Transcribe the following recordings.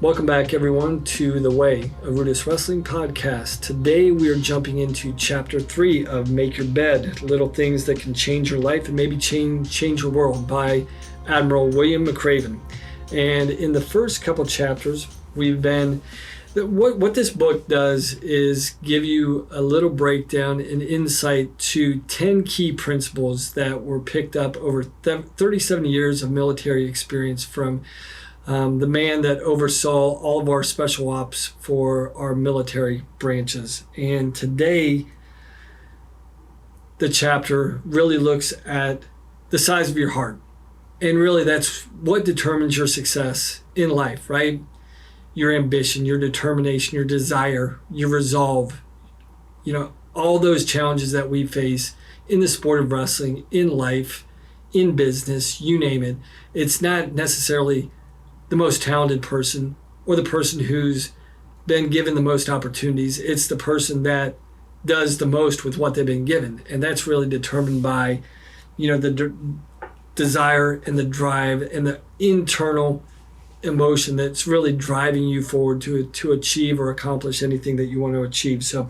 Welcome back, everyone, to The Way, a RUDIS Wrestling podcast. Today, we are jumping into Chapter 3 of Make Your Bed, Little Things That Can Change Your Life and Maybe Change Your World by Admiral William McRaven. And in the first couple chapters, we've been... What this book does is give you a little breakdown and insight to 10 key principles that were picked up over 37 years of military experience from the man that oversaw all of our special ops for our military branches. And today, the chapter really looks at the size of your heart. And really, that's what determines your success in life, right? Your ambition, your determination, your desire, your resolve, all those challenges that we face in the sport of wrestling, in life, in business, you name it. It's not necessarily the most talented person or the person who's been given the most opportunities. It's the person that does the most with what they've been given. And that's really determined by, the desire and the drive and the internal emotion that's really driving you forward to achieve or accomplish anything that you want to achieve. So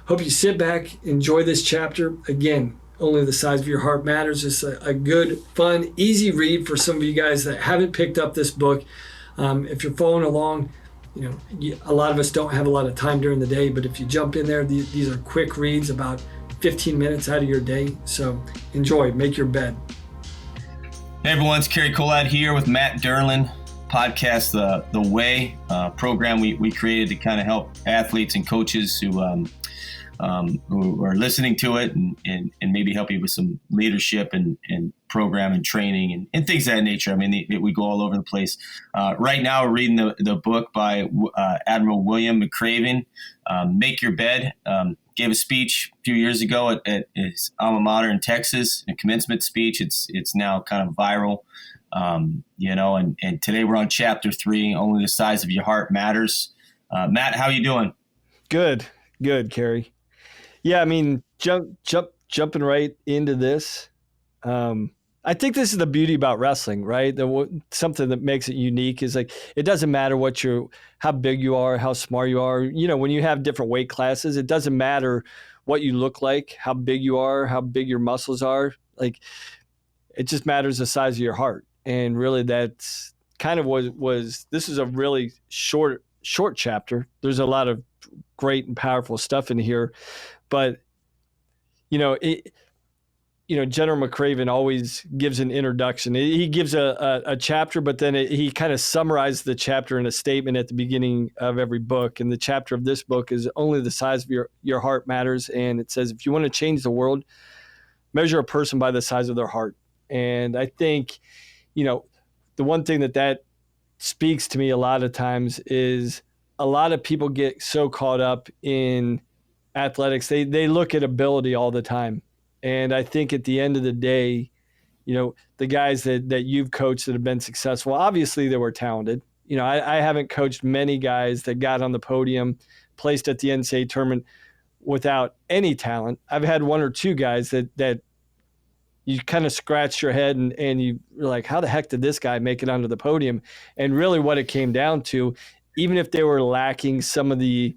hope you sit back, enjoy this chapter. Again, only the size of your heart matters. It's a good, fun, easy read for some of you guys that haven't picked up this book. If you're following along, a lot of us don't have a lot of time during the day, but if you jump in there, these are quick reads, about 15 minutes out of your day. So enjoy, make your bed. Hey everyone, it's Cary Kolat here with Matt Dernlan. Podcast, The Way program we created to kind of help athletes and coaches who are listening to it and maybe help you with some leadership and program and training and things of that nature. I mean, we go all over the place. Right now, we're reading the book by Admiral William McRaven, Make Your Bed. Gave a speech a few years ago at his alma mater in Texas, a commencement speech. It's now kind of viral. And today we're on Chapter 3, Only the Size of Your Heart Matters. Matt, how you doing? Good, Cary. Yeah, I mean, jumping right into this. I think this is the beauty about wrestling, right? Something that makes it unique is like, it doesn't matter how big you are, how smart you are. When you have different weight classes, it doesn't matter what you look like, how big you are, how big your muscles are. Like, it just matters the size of your heart. And really, that's kind of this is a really short chapter. There's a lot of great and powerful stuff in here, but General McRaven always gives an introduction. He gives a chapter, but then he kind of summarizes the chapter in a statement at the beginning of every book. And the chapter of this book is Only the Size of Your Heart Matters. And it says, if you want to change the world, measure a person by the size of their heart. And I think, the one thing that speaks to me a lot of times is a lot of people get so caught up in athletics. They look at ability all the time. And I think at the end of the day, the guys that you've coached that have been successful, obviously they were talented. I haven't coached many guys that got on the podium, placed at the NCAA tournament without any talent. I've had one or two guys that you kind of scratch your head and you're like, how the heck did this guy make it onto the podium? And really what it came down to, even if they were lacking some of the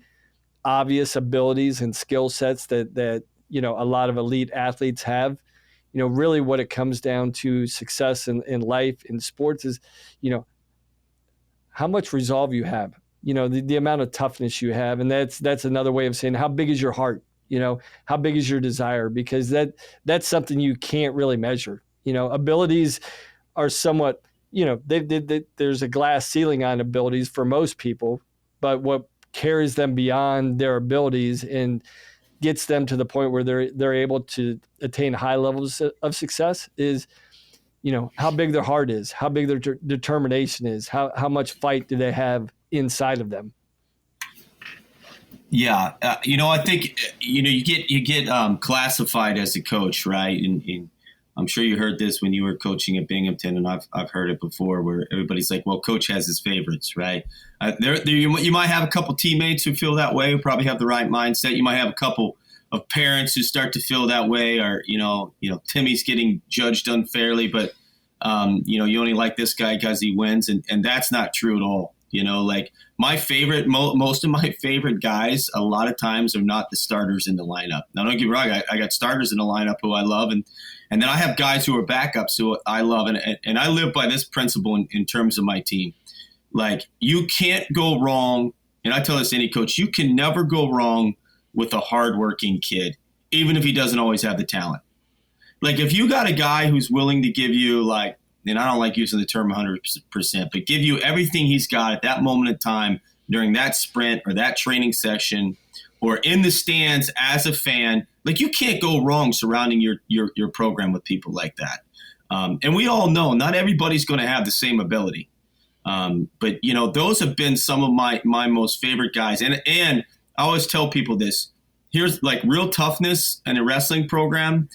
obvious abilities and skill sets that a lot of elite athletes have, really what it comes down to success in life, in sports is, how much resolve you have, the amount of toughness you have. And that's another way of saying, how big is your heart? How big is your desire? Because that's something you can't really measure. Abilities are somewhat, there's a glass ceiling on abilities for most people, but what carries them beyond their abilities and gets them to the point where they're able to attain high levels of success is, how big their heart is, how big their determination is, how much fight do they have inside of them. Yeah, I think you get classified as a coach, right? And I'm sure you heard this when you were coaching at Binghamton, and I've heard it before, where everybody's like, "Well, coach has his favorites, right?" You might have a couple teammates who feel that way, who probably have the right mindset. You might have a couple of parents who start to feel that way, or Timmy's getting judged unfairly, but you only like this guy because he wins, and that's not true at all. Like my favorite, most of my favorite guys, a lot of times are not the starters in the lineup. Now, don't get me wrong, I got starters in the lineup who I love, and then I have guys who are backups who I love, and I live by this principle in terms of my team. Like, you can't go wrong, and I tell this to any coach, you can never go wrong with a hardworking kid, even if he doesn't always have the talent. Like, if you got a guy who's willing to give you, like, and I don't like using the term 100%, but give you everything he's got at that moment in time during that sprint or that training session or in the stands as a fan, like, you can't go wrong surrounding your program with people like that. And we all know not everybody's going to have the same ability. But, those have been some of my most favorite guys. And I always tell people this. Here's like real toughness in a wrestling program,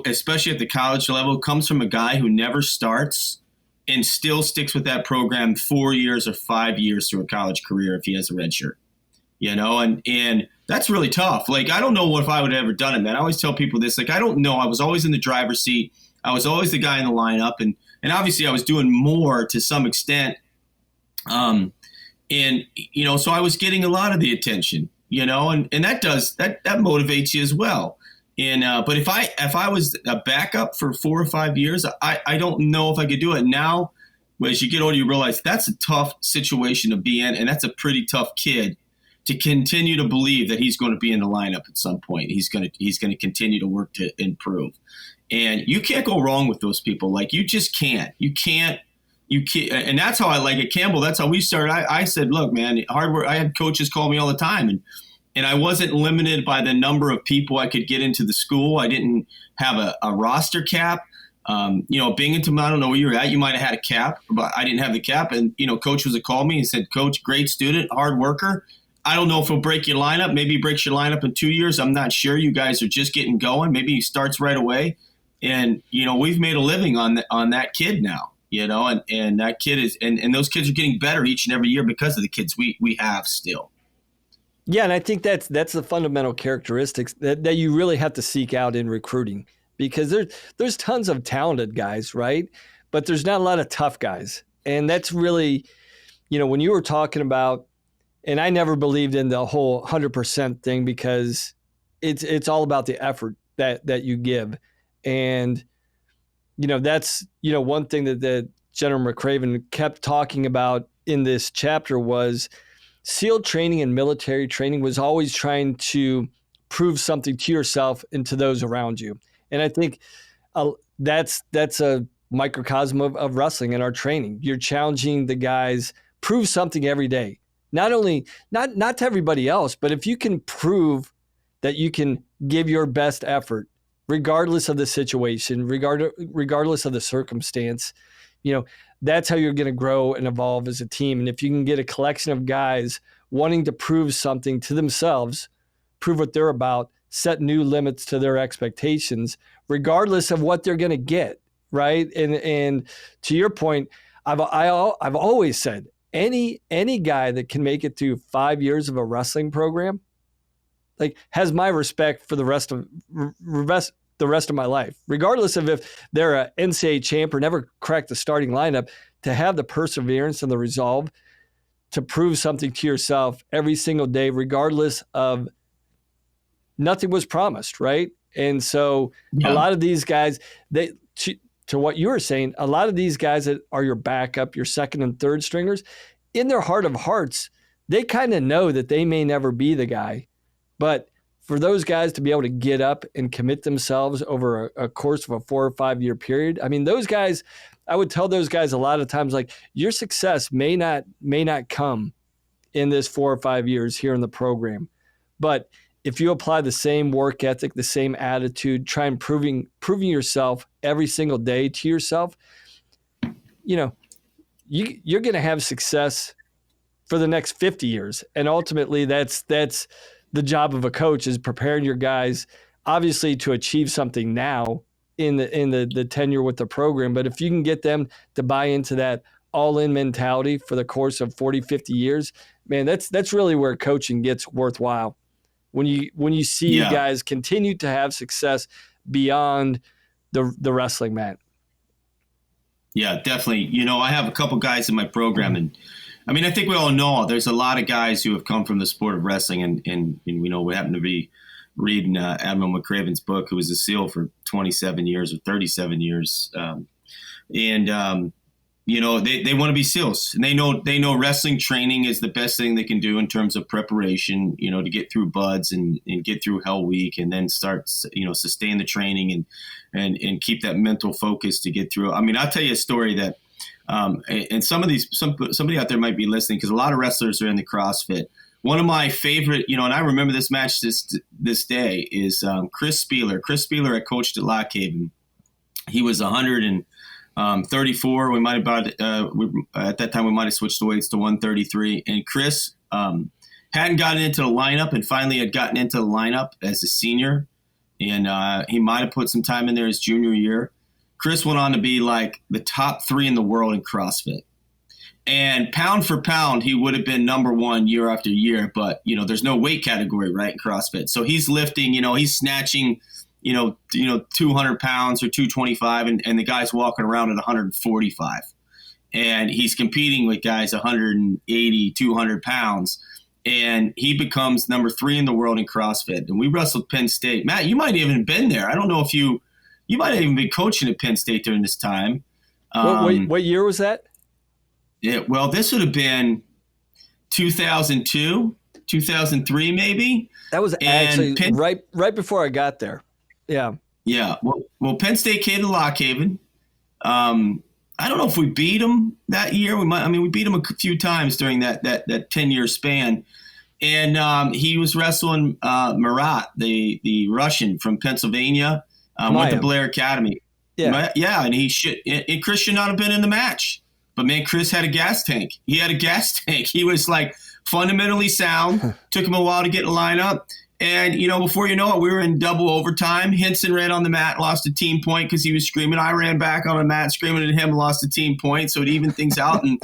especially at the college level, comes from a guy who never starts and still sticks with that program 4 years or 5 years through a college career if he has a red shirt, and that's really tough. Like, I don't know if I would have ever done it, man. I always tell people this, like, I don't know. I was always in the driver's seat. I was always the guy in the lineup, and obviously I was doing more to some extent. So I was getting a lot of the attention, and that motivates you as well. And but if I was a backup for 4 or 5 years, I don't know if I could do it. Now, as you get older, you realize that's a tough situation to be in, and that's a pretty tough kid to continue to believe that he's going to be in the lineup at some point. He's going to continue to work to improve, and you can't go wrong with those people. Like, you just can't. You can't. And that's how I like it, Campbell. That's how we started. I said, look, man, hard work. I had coaches call me all the time, and I wasn't limited by the number of people I could get into the school. I didn't have a roster cap. Binghamton, I don't know where you were at. You might have had a cap, but I didn't have the cap. And, coach was to call me and said, Coach, great student, hard worker. I don't know if he'll break your lineup. Maybe he breaks your lineup in 2 years. I'm not sure. You guys are just getting going. Maybe he starts right away. And, we've made a living on that kid now, and that kid is, and those kids are getting better each and every year because of the kids we have still. Yeah, and I think that's the fundamental characteristics that you really have to seek out in recruiting, because there's tons of talented guys, right? But there's not a lot of tough guys. And that's really, when you were talking about, and I never believed in the whole 100% thing, because it's all about the effort that you give. And, that's, one thing that General McRaven kept talking about in this chapter was SEAL training and military training was always trying to prove something to yourself and to those around you. And I think that's a microcosm of wrestling in our training. You're challenging the guys, prove something every day. Not only, not to everybody else, but if you can prove that you can give your best effort, regardless of the situation, regardless of the circumstance, that's how you're going to grow and evolve as a team. And if you can get a collection of guys wanting to prove something to themselves, prove what they're about, set new limits to their expectations, regardless of what they're going to get, right? And to your point, I've always said, any guy that can make it through 5 years of a wrestling program, like, has my respect for the rest of my life, regardless of if they're an NCAA champ or never cracked the starting lineup. To have the perseverance and the resolve to prove something to yourself every single day, regardless of nothing was promised, right? And so a lot of these guys, to what you were saying, a lot of these guys that are your backup, your second and third stringers, in their heart of hearts, they kind of know that they may never be the guy. But for those guys to be able to get up and commit themselves over a course of a 4 or 5 year period, I mean, those guys, I would tell those guys a lot of times, like, your success may not come in this 4 or 5 years here in the program. But if you apply the same work ethic, the same attitude, try and proving yourself every single day to yourself, you're going to have success for the next 50 years. And ultimately, that's the job of a coach, is preparing your guys, obviously, to achieve something now in the tenure with the program. But if you can get them to buy into that all-in mentality for the course of 40, 50 years, man, that's really where coaching gets worthwhile. When you see guys continue to have success beyond the wrestling mat. Yeah, definitely. I have a couple guys in my program, and I mean, I think we all know there's a lot of guys who have come from the sport of wrestling, and we know we happen to be reading Admiral McRaven's book, who was a SEAL for 27 years or 37 years. They want to be SEALs, and they know wrestling training is the best thing they can do in terms of preparation, to get through buds and get through Hell Week, and then start, sustain the training and keep that mental focus to get through. I mean, I'll tell you a story that, and somebody out there might be listening, because a lot of wrestlers are in the CrossFit. One of my favorite, and I remember this match this day, is Chris Spieler. Chris Spieler, I coached at Lock Haven. He was 134. We might have at that time we might have switched the weights to 133. And Chris hadn't gotten into the lineup, and finally had gotten into the lineup as a senior. And he might have put some time in there his junior year. Chris went on to be like the top 3 in the world in CrossFit. And pound for pound, he would have been number 1 year after year. But, there's no weight category, right, in CrossFit. So he's lifting, he's snatching, 200 pounds or 225, and the guy's walking around at 145. And he's competing with guys 180, 200 pounds. And he becomes number 3 in the world in CrossFit. And we wrestled Penn State. Matt, you might have even been there. I don't know if you might have even been coaching at Penn State during this time. What year was that? Yeah, well, this would have been 2002, 2003, maybe. That was actually right before I got there. Yeah. Yeah. Well, Penn State came to Lock Haven. I don't know if we beat them that year. We beat them a few times during that 10-year span. And he was wrestling Marat, the Russian from Pennsylvania, went to Blair Academy. Yeah. Yeah, and and Chris should not have been in the match. But man, Chris had a gas tank. He had a gas tank. He was like fundamentally sound. Took him a while to get in the lineup. And, before you know it, we were in double overtime. Henson ran on the mat, lost a team point because he was screaming. I ran back on the mat, screaming at him, lost a team point. So it evened things out. And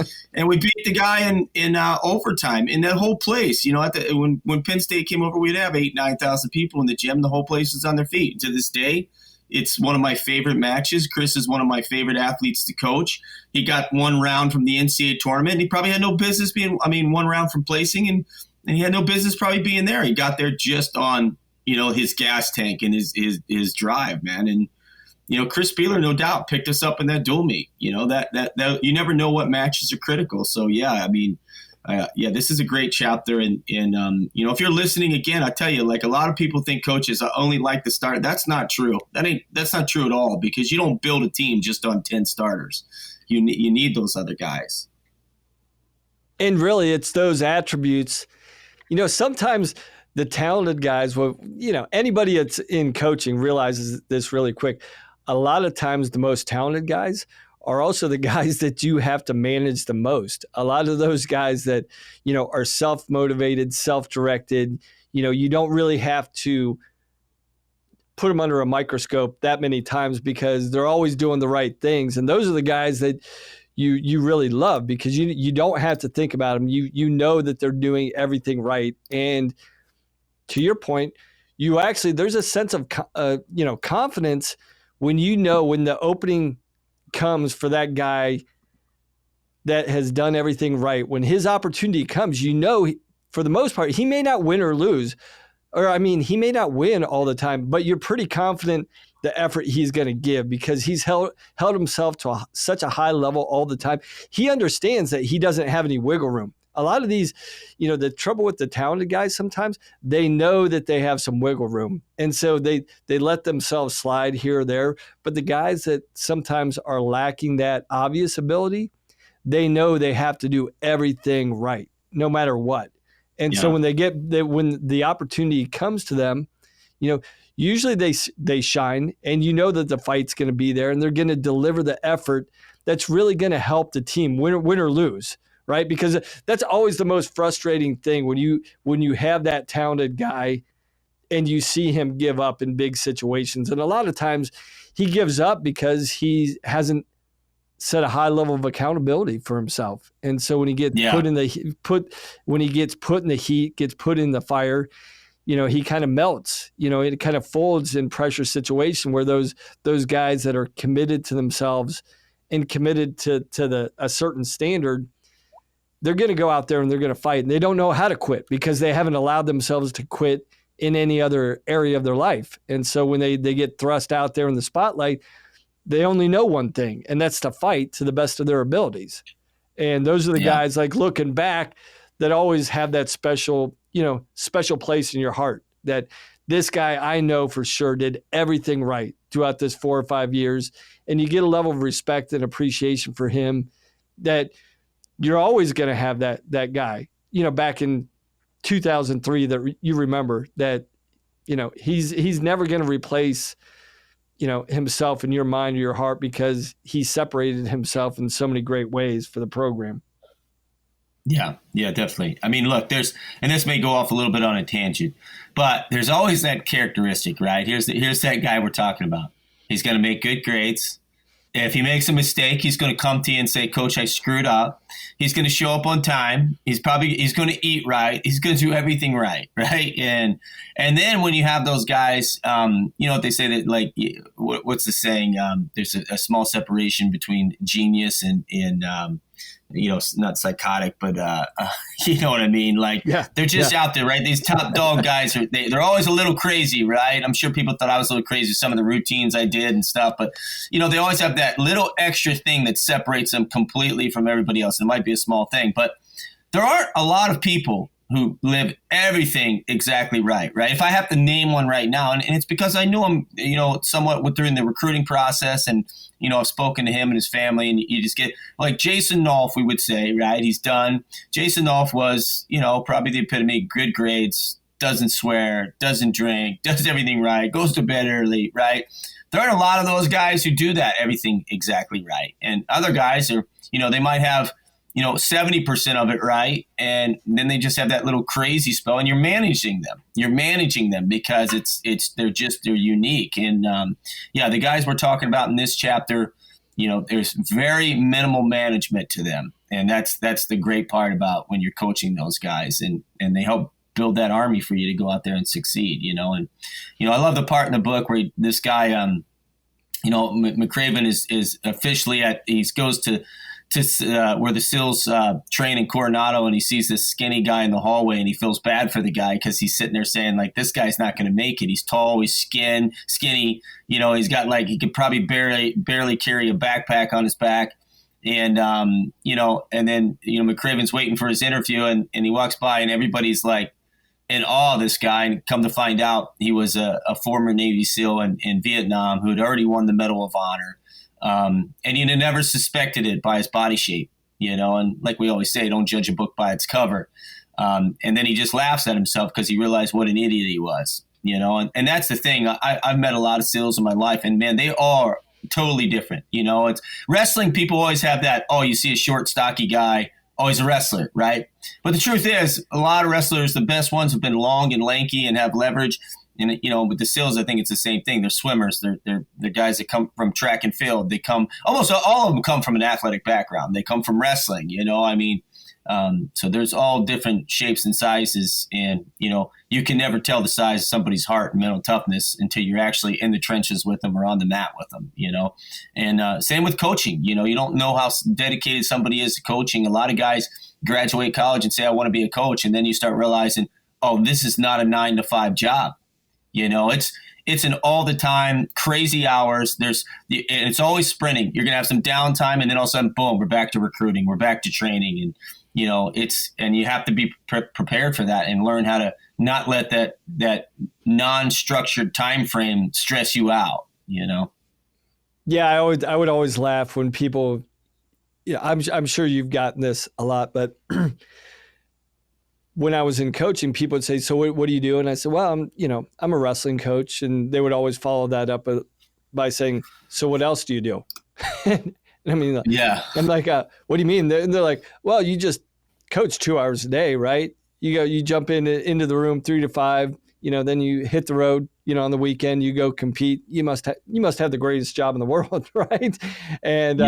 we beat the guy in overtime in that whole place. When Penn State came over, we'd have 8,000, 9,000 people in the gym. The whole place was on their feet. To this day, it's one of my favorite matches. Chris is one of my favorite athletes to coach. He got 1 round from the NCAA tournament. And he probably had no business 1 round from placing, and he had no business probably being there. He got there just on, his gas tank and his drive, man. And, Chris Spieler, no doubt, picked us up in that dual meet. That you never know what matches are critical. So, yeah, this is a great chapter. And if you're listening again, I tell you, like, a lot of people think coaches only like the start. That's not true. That's not true at all, because you don't build a team just on 10 starters. You need those other guys. And really, it's those attributes. Sometimes the talented guys, anybody that's in coaching realizes this really quick. A lot of times the most talented guys are also the guys that you have to manage the most. A lot of those guys that, are self-motivated, self-directed, you don't really have to put them under a microscope that many times because they're always doing the right things. And those are the guys that you really love, because you don't have to think about them. You know that they're doing everything right. And to your point, there's a sense of confidence when when the opening comes for that guy that has done everything right. When his opportunity comes, for the most part, he may not win or lose, he may not win all the time, but you're pretty confident the effort he's going to give, because he's held himself to such a high level all the time. He understands that he doesn't have any wiggle room. A lot of these, the trouble with the talented guys, sometimes they know that they have some wiggle room. And so they let themselves slide here or there. But the guys that sometimes are lacking that obvious ability, they know they have to do everything right, no matter what. And so when when the opportunity comes to them, usually they shine, and that the fight's going to be there, and they're going to deliver the effort that's really going to help the team win or lose, right? Because that's always the most frustrating thing when you have that talented guy and you see him give up in big situations. And a lot of times he gives up because he hasn't set a high level of accountability for himself. And so when he gets when he gets put in the heat, gets put in the fire, he kind of melts. It kind of folds in pressure situation where those guys that are committed to themselves and committed to a certain standard, they're going to go out there and they're going to fight, and they don't know how to quit because they haven't allowed themselves to quit in any other area of their life. And so when they get thrust out there in the spotlight, they only know one thing, and that's to fight to the best of their abilities. And those are the guys, like, looking back, that always have that special place in your heart, that this guy I know for sure did everything right throughout this 4 or 5 years. And you get a level of respect and appreciation for him that you're always going to have that guy, back in 2003 that you remember, that, he's never going to replace, himself in your mind or your heart, because he separated himself in so many great ways for the program. Yeah, definitely. I mean, look, and this may go off a little bit on a tangent, but there's always that characteristic, right? Here's that guy we're talking about. He's going to make good grades. If he makes a mistake, he's going to come to you and say, Coach, I screwed up. He's going to show up on time. He's going to eat right. He's going to do everything right, right? And then when you have those guys, what they say, that, like, what's the saying? There's a small separation between genius and not psychotic, but you know what I mean? Like, they're just out there, right? These top dog guys they're always a little crazy, right? I'm sure people thought I was a little crazy with some of the routines I did and stuff, but they always have that little extra thing that separates them completely from everybody else. It might be a small thing, but there aren't a lot of people who live everything exactly right? If I have to name one right now, and it's because I knew him, somewhat during the recruiting process, and, I've spoken to him and his family, and you just get, like, Jason Nolf, we would say, right? He's done. Jason Nolf was, probably the epitome of good grades, doesn't swear, doesn't drink, does everything right, goes to bed early, right? There aren't a lot of those guys who do that, everything exactly right. And other guys are, they might have, 70% of it right, and then they just have that little crazy spell, and you're managing them because they're unique. And the guys we're talking about in this chapter, there's very minimal management to them, and that's the great part about when you're coaching those guys, and they help build that army for you to go out there and succeed. And I love the part in the book where this guy, McRaven is officially he goes to where the SEALs train in Coronado, and he sees this skinny guy in the hallway, and he feels bad for the guy because he's sitting there saying, like, this guy's not going to make it. He's tall, he's skinny, he's got, like, he could probably barely carry a backpack on his back. And, and then, McRaven's waiting for his interview, and he walks by, and everybody's, like, in awe of this guy. And come to find out, he was a former Navy SEAL in Vietnam who had already won the Medal of Honor. And you'd never suspected it by his body shape, and like we always say, don't judge a book by its cover. And then he just laughs at himself because he realized what an idiot he was, and that's the thing. I've met a lot of SEALs in my life, and man, they are totally different. It's wrestling. People always have that, oh, you see a short, stocky guy, oh, he's a wrestler, right? But the truth is, a lot of wrestlers, the best ones, have been long and lanky and have leverage. And, with the SEALs, I think it's the same thing. They're swimmers. They're guys that come from track and field. They come, almost all of them come from an athletic background. They come from wrestling, so there's all different shapes and sizes. And, you can never tell the size of somebody's heart and mental toughness until you're actually in the trenches with them or on the mat with them, And same with coaching. You don't know how dedicated somebody is to coaching. A lot of guys graduate college and say, I want to be a coach. And then you start realizing, oh, this is not a 9-to-5 job. It's an all the time crazy hours. It's always sprinting. You're going to have some downtime, and then all of a sudden, boom, we're back to recruiting. We're back to training. And, and you have to be prepared for that and learn how to not let that non-structured time frame stress you out, Yeah. I would always laugh when people, I'm sure you've gotten this a lot, but when I was in coaching, people would say, so what do you do? And I said, well, I'm a wrestling coach. And they would always follow that up by saying, so what else do you do? And I mean, yeah. I'm like, what do you mean? And they're like, well, you just coach 2 hours a day, right? You jump into the room 3 to 5, then you hit the road, on the weekend, you go compete. You must have the greatest job in the world, right? And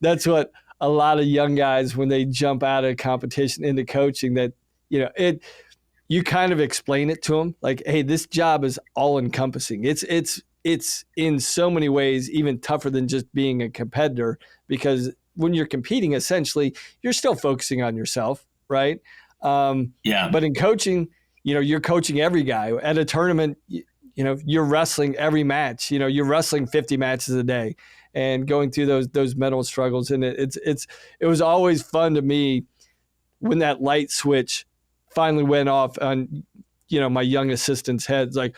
that's what a lot of young guys, when they jump out of competition into coaching, that, you kind of explain it to them like, hey, this job is all encompassing. It's in so many ways even tougher than just being a competitor, because when you're competing, essentially, you're still focusing on yourself, right? But in coaching, you're coaching every guy. At a tournament, you're wrestling every match. You're wrestling 50 matches a day and going through those mental struggles. And it was always fun to me when that light switch finally went off on, my young assistant's head. Like,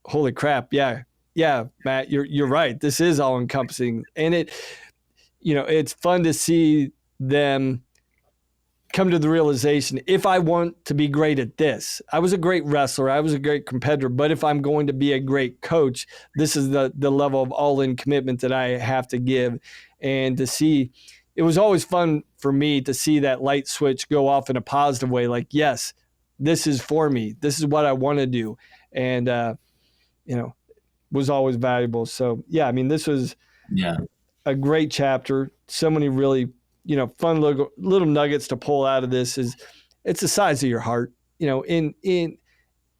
holy crap. Yeah, Matt, you're right. This is all encompassing. And it's fun to see them come to the realization, if I want to be great at this, I was a great wrestler, I was a great competitor, but if I'm going to be a great coach, this is the level of all-in commitment that I have to give. And to see, it was always fun for me to see that light switch go off in a positive way. Like, yes, this is for me. This is what I want to do. And, was always valuable. So, yeah, I mean, this was a great chapter. So many really, fun little nuggets to pull out of this. It's the size of your heart, in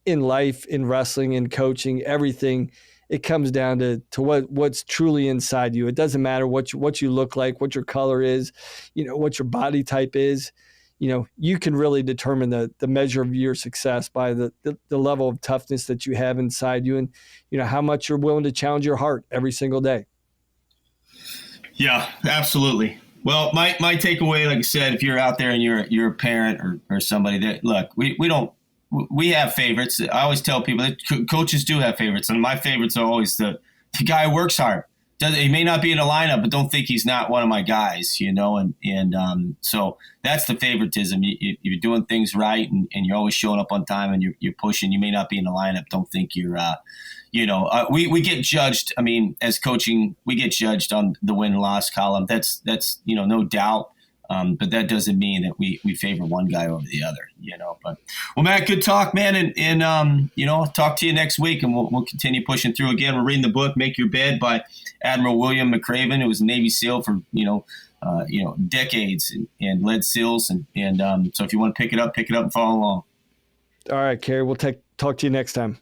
life, in wrestling, in coaching, everything. It comes down to what's truly inside you. It doesn't matter what you look like, what your color is, what your body type is. You can really determine the measure of your success by the level of toughness that you have inside you, and how much you're willing to challenge your heart every single day. Yeah, absolutely. Well, my takeaway, like I said, if you're out there and you're a parent or somebody that, look, we have favorites. I always tell people that coaches do have favorites, and my favorites are always the guy who works hard. He may not be in a lineup, but don't think he's not one of my guys, and so that's the favoritism. You're doing things right, and you're always showing up on time, and you're pushing. You may not be in the lineup. Don't think you're we get judged. I mean, as coaching, we get judged on the win and loss column. That's no doubt. But that doesn't mean that we favor one guy over the other, But well, Matt, good talk, man, and I'll talk to you next week, and we'll continue pushing through. Again, we're reading the book "Make Your Bed" by Admiral William McRaven, who was a Navy SEAL for decades and led SEALs, and so if you want to pick it up and follow along. All right, Cary, we'll talk to you next time.